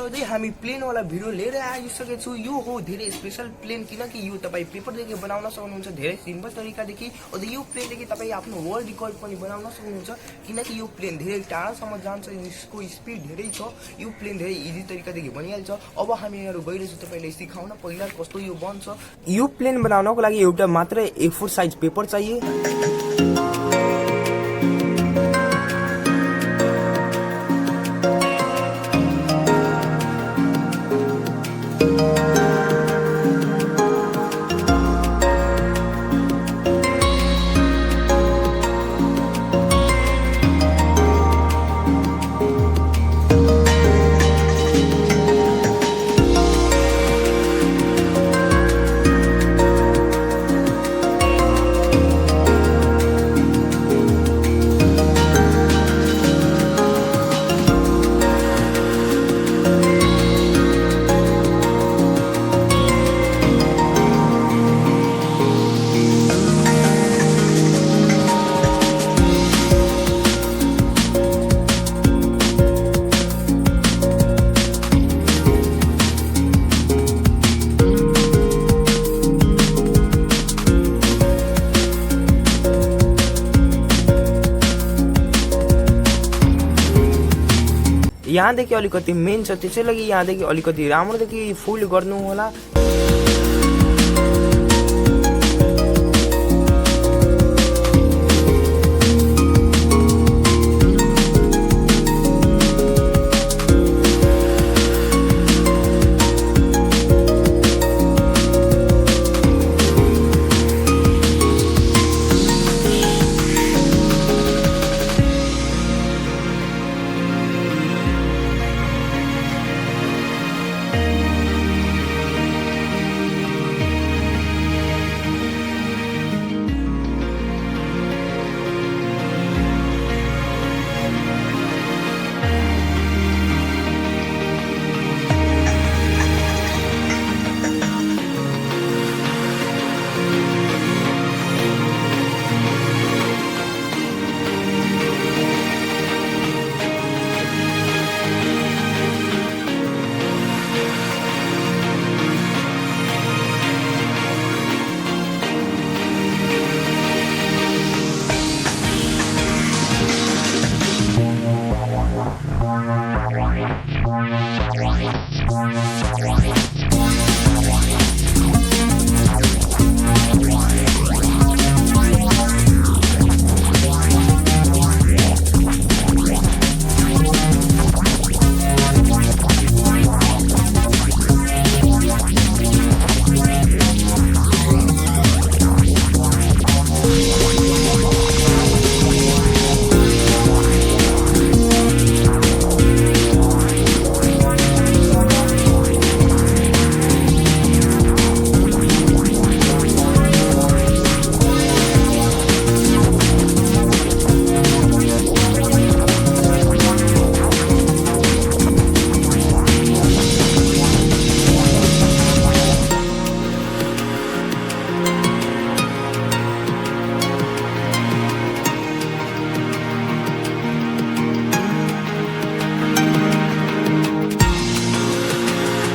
रहँदै हामी प्लेन वाला भिडियो लिएर आइसकेको छु। यो हो धेरै स्पेशल प्लेन किनकि यो तपाईँ पेपरदेखि बनाउन सक्नुहुन्छ धेरै सिम्पल तरिकादेखि। अझ यो प्लेनदेखि तपाईँ आफ्नो वर्ल्ड रिकर्ड पनि बनाउन सक्नुहुन्छ किनकि यो प्लेन धेरै टाढासम्म जान्छ, यसको स्पिड धेरै छ। यो प्लेन धेरै इजी तरिकादेखि बनिहाल्छ। अब हामीहरू गइरहेछौँ तपाईँलाई सिकाउन पहिला कस्तो यो बन्छ। यो प्लेन बनाउनको लागि एउटा मात्र A4 साइज पेपर चाहिए। यहाँदेखि अलिकति मेन छ, त्यसैले यहाँदेखि अलिकति राम्रोदेखि फुल गर्नु होला।